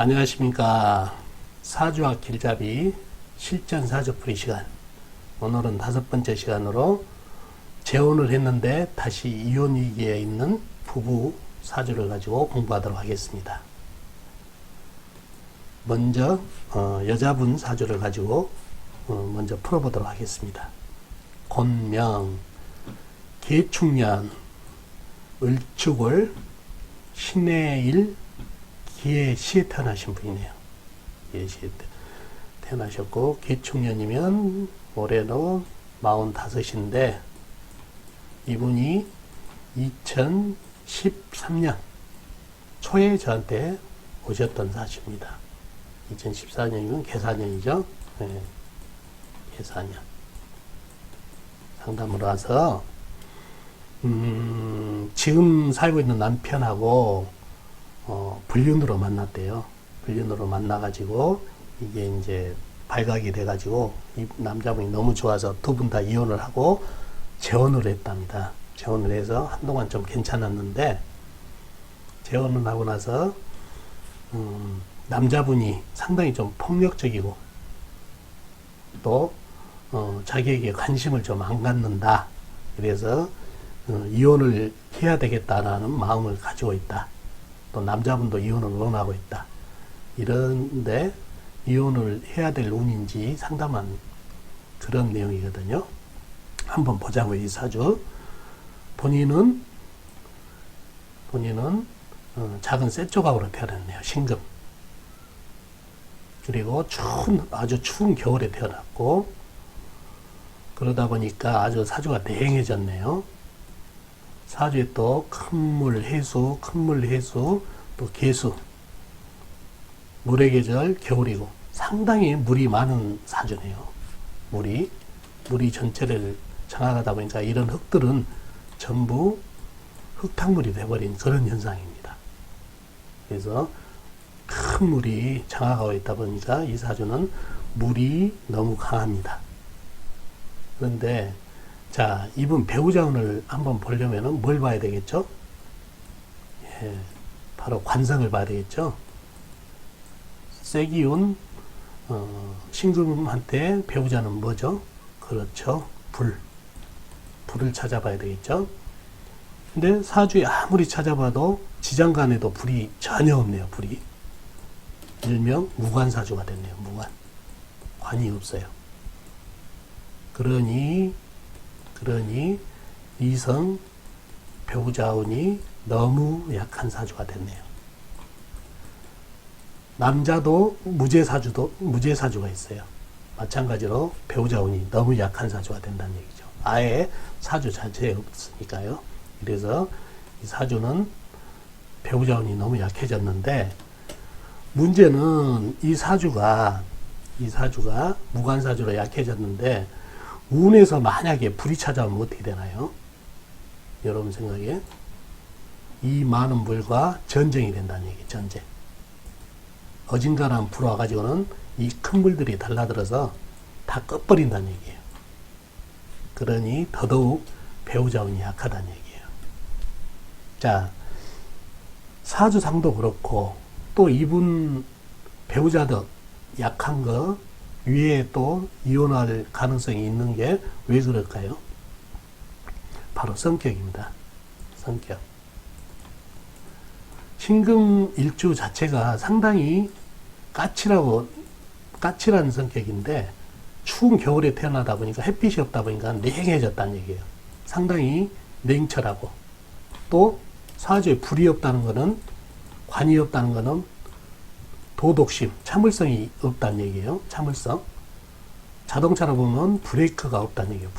안녕하십니까. 사주학 길잡이 실전 사주풀이 시간. 오늘은 5번째 시간으로 재혼을 했는데 다시 이혼 위기에 있는 부부 사주를 가지고 공부하도록 하겠습니다. 먼저 여자분 사주를 가지고 먼저 풀어보도록 하겠습니다. 곤명, 계축년, 을축월, 신해일, 기해시에 태어나신 분이네요. 기해시에 태어나셨고, 계축년이면 올해로 45인데 이분이 2013년 초에 저한테 오셨던 사주입니다. 2014년이면 계사년이죠. 네, 계사년 상담으로 와서 지금 살고 있는 남편하고 불륜으로 만났대요. 불륜으로 만나가지고 이게 이제 발각이 돼가지고 이 남자분이 너무 좋아서 두 분 다 이혼을 하고 재혼을 했답니다. 재혼을 해서 한동안 좀 괜찮았는데 재혼을 하고 나서 남자분이 상당히 좀 폭력적이고 또 자기에게 관심을 좀 안 갖는다. 그래서 이혼을 해야 되겠다라는 마음을 가지고 있다. 또 남자분도 이혼을 원하고 있다. 이런데 이혼을 해야 될 운인지 상담한 그런 내용이거든요. 한번 보자고요. 이 사주. 본인은 작은 쇠 조각으로 태어났네요. 신금. 그리고 아주 추운 겨울에 태어났고, 그러다 보니까 아주 사주가 냉해졌네요. 사주에 또 큰물 해수, 또 계수, 물의 계절 겨울이고 상당히 물이 많은 사주네요. 물이 전체를 장악하다 보니까 이런 흙들은 전부 흙탕물이 돼버린 그런 현상입니다. 그래서 큰 물이 장악하고 있다 보니까 이 사주는 물이 너무 강합니다. 그런데 자, 이분 배우자운을 한번 보려면 뭘 봐야 되겠죠? 예, 바로 관성을 봐야 되겠죠? 쇠기운 신금한테 배우자는 뭐죠? 그렇죠. 불을 찾아봐야 되겠죠? 근데 사주에 아무리 찾아봐도 지장간에도 불이 전혀 없네요. 불이. 일명 무관사주가 됐네요. 무관. 관이 없어요. 그러니 이성 배우자운이 너무 약한 사주가 됐네요. 남자도 무죄사주가 있어요. 마찬가지로 배우자운이 너무 약한 사주가 된다는 얘기죠. 아예 사주 자체에 없으니까요. 그래서 이 사주는 배우자운이 너무 약해졌는데 문제는 이 사주가 무관사주로 약해졌는데 운에서 만약에 불이 찾아오면 어떻게 되나요? 여러분 생각에 이 많은 물과 전쟁이 된다는 얘기예요. 전쟁. 어딘가란 불 와가지고는 이 큰 물들이 달라들어서 다 꺼버린다는 얘기예요. 그러니 더더욱 배우자운이 약하다는 얘기예요. 자, 사주상도 그렇고 또 이분 배우자도 약한 거 위에 또 이혼할 가능성이 있는 게 왜 그럴까요? 바로 성격입니다. 성격. 신금 일주 자체가 상당히 까칠한 성격인데 추운 겨울에 태어나다 보니까 햇빛이 없다 보니까 냉해졌다는 얘기예요. 상당히 냉철하고 또 사주에 불이 없다는 거는 관이 없다는 거는 도덕심, 참을성이 없다는 얘기예요. 참을성. 자동차로 보면 브레이크가 없다는 얘기예요.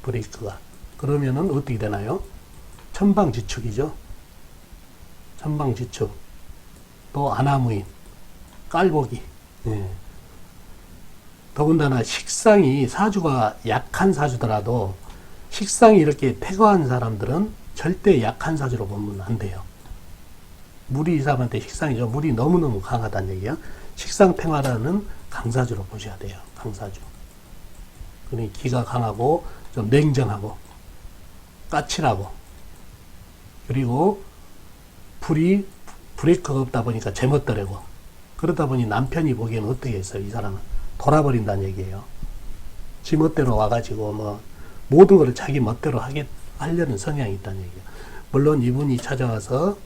브레이크가. 그러면은 어떻게 되나요? 천방지축이죠. 천방지축. 또 아나무인, 깔보기. 예. 더군다나 식상이 사주가 약한 사주더라도 식상이 이렇게 태거한 사람들은 절대 약한 사주로 보면 안 돼요. 물이 이 사람한테 식상이죠. 물이 너무너무 강하다는 얘기예요. 식상탱화라는 강사주로 보셔야 돼요. 강사주. 그러니 기가 강하고 좀 냉정하고 까칠하고 그리고 브레이크가 없다 보니까 제멋대로고, 그러다 보니 남편이 보기에는 어떻게 했어요? 이 사람은 돌아버린다는 얘기예요. 지 멋대로 와가지고 뭐 모든 것을 자기 멋대로 하려는 성향이 있다는 얘기예요. 물론 이분이 찾아와서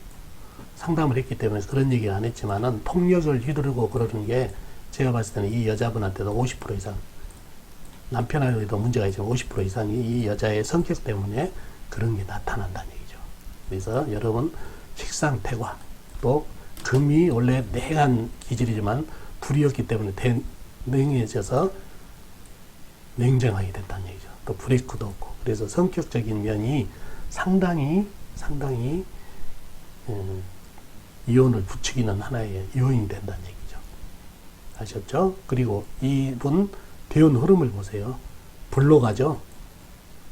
상담을 했기 때문에 그런 얘기를 안 했지만은, 폭력을 휘두르고 그러는 게 제가 봤을 때는 이 여자분한테도 50% 이상, 남편하고도 문제가 있지만 50% 이상이 이 여자의 성격 때문에 그런 게 나타난다는 얘기죠. 그래서 여러분, 식상태과, 또 금이 원래 냉한 기질이지만 불이었기 때문에 냉해져서 냉정하게 됐다는 얘기죠. 또 브레이크도 없고, 그래서 성격적인 면이 상당히 이혼을 부추기는 하나의 요인이 된다는 얘기죠. 아셨죠? 그리고 이분 대운 흐름을 보세요. 불로 가죠.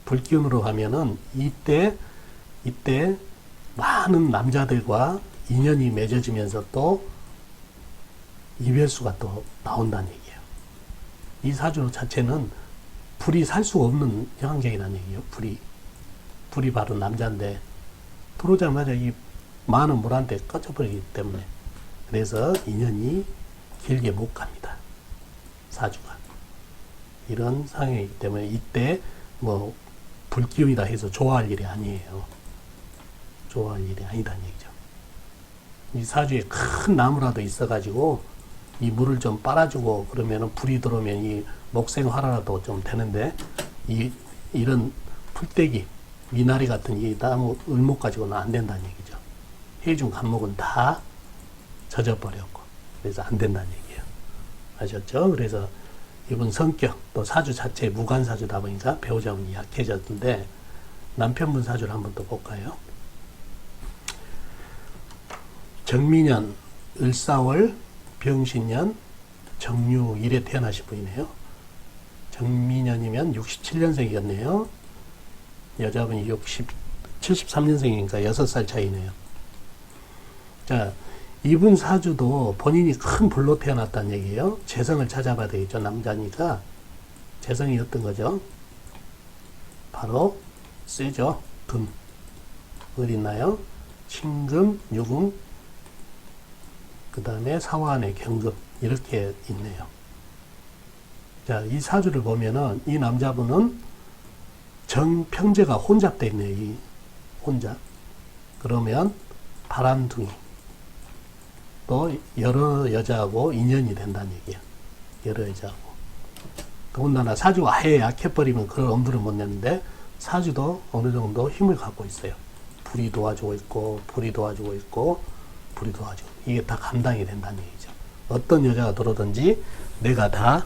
불기운으로 가면은 이때 많은 남자들과 인연이 맺어지면서 또 이별수가 또 나온다는 얘기예요. 이 사주 자체는 불이 살 수 없는 환경이라는 얘기예요. 불이 바로 남자인데 들어오자마자 이 많은 물한테 꺼져버리기 때문에, 그래서 인연이 길게 못 갑니다. 사주가. 이런 상황이기 때문에 이때 뭐 불기운이다 해서 좋아할 일이 아니에요. 좋아할 일이 아니다는 얘기죠. 이 사주에 큰 나무라도 있어가지고 이 물을 좀 빨아주고 그러면은 불이 들어오면 이 목생화라도 좀 되는데, 이런 풀떼기, 미나리 같은 이 나무 을목 가지고는 안 된다는 얘기죠. 해준 간목은 다 젖어버렸고, 그래서 안 된다는 얘기예요. 아셨죠? 그래서 이분 성격, 또 사주 자체 무관사주다 보니까 배우자분이 약해졌는데, 남편분 사주를 한번 또 볼까요? 정민년, 을사월, 병신년, 정유일에 태어나신 분이네요. 정민년이면 67년생이었네요. 여자분이 73년생이니까 6살 차이네요. 자, 이분 사주도 본인이 큰 불로 태어났다는 얘기예요. 재성을 찾아봐야 되겠죠. 남자니까. 재성이 어떤 거죠? 바로 쇠죠. 금. 어디 있나요? 신금, 유금, 그 다음에 사화안에 경금, 이렇게 있네요. 자, 이 사주를 보면은 이 남자분은 정평제가 혼잡돼 있네요. 이 혼잡. 그러면 바람둥이, 또 여러 여자하고 인연이 된다는 얘기예요. 여러 여자하고. 더군다나 사주가 아예 약해버리면 그런 엄두를 못 내는데, 사주도 어느 정도 힘을 갖고 있어요. 불이 도와주고 있고, 불이 도와주고 있고, 불이 도와주고, 이게 다 감당이 된다는 얘기죠. 어떤 여자가 들어오든지 내가 다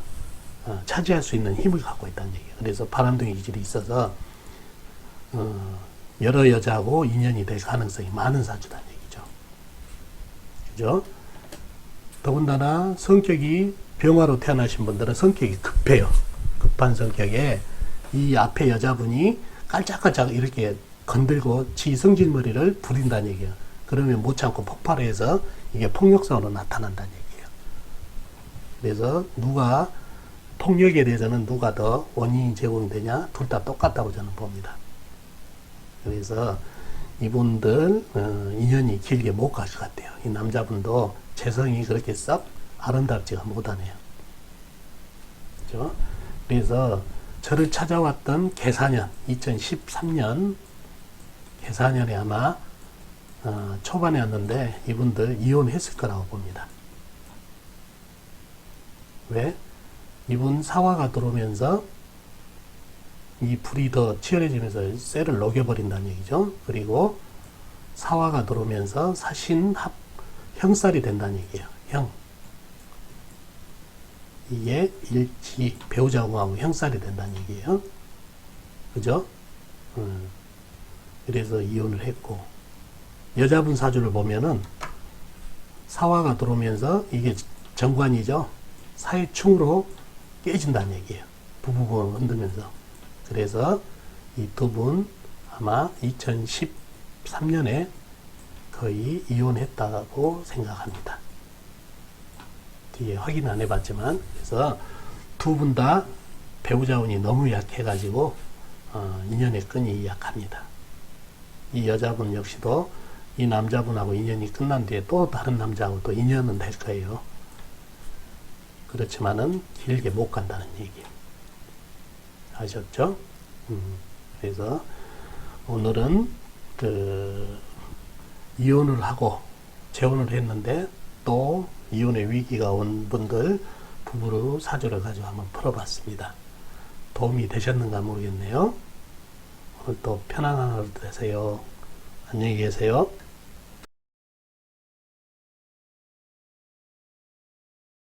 차지할 수 있는 힘을 갖고 있다는 얘기예요. 그래서 바람둥이 기질이 있어서 여러 여자하고 인연이 될 가능성이 많은 사주다는 얘기죠. 그죠? 더군다나 성격이 병화로 태어나신 분들은 성격이 급해요. 급한 성격에 이 앞에 여자분이 깔짝깔짝 이렇게 건들고 지 성질머리를 부린다는 얘기예요. 그러면 못 참고 폭발해서 이게 폭력성으로 나타난다는 얘기예요. 그래서 누가 폭력에 대해서는 누가 더 원인이 제공되냐, 둘 다 똑같다고 저는 봅니다. 그래서 이분들 인연이 길게 못 갈 것 같아요. 이 남자분도 재성이 그렇게 썩 아름답지가 못하네요. 그렇죠? 그래서 저를 찾아왔던 개사년, 2013년 개사년에 아마 초반에 왔는데 이분들 이혼했을 거라고 봅니다. 왜? 이분 사화가 들어오면서 이 불이 더 치열해지면서 쇠를 녹여버린다는 얘기죠. 그리고 사화가 들어오면서 사신합 형살이 된다는 얘기예요. 형. 이게 일지 배우자하고 형살이 된다는 얘기예요. 그죠? 그래서 이혼을 했고, 여자분 사주를 보면은 사화가 들어오면서 이게 정관이죠. 사회충으로 깨진다는 얘기예요. 부부가 흔들면서. 그래서 이 두 분 아마 2013년에 거의 이혼했다고 생각합니다. 뒤에 확인 안 해봤지만, 그래서 두 분 다 배우자운이 너무 약해가지고 인연의 끈이 약합니다. 이 여자분 역시도 이 남자분하고 인연이 끝난 뒤에 또 다른 남자하고 또 인연은 될 거예요. 그렇지만은 길게 못 간다는 얘기예요. 아셨죠? 그래서 오늘은 이혼을 하고 재혼을 했는데 또 이혼의 위기가 온 분들 부부로 사주를 가지고 한번 풀어봤습니다. 도움이 되셨는가 모르겠네요. 오늘 또 편안한 하루 되세요. 안녕히 계세요.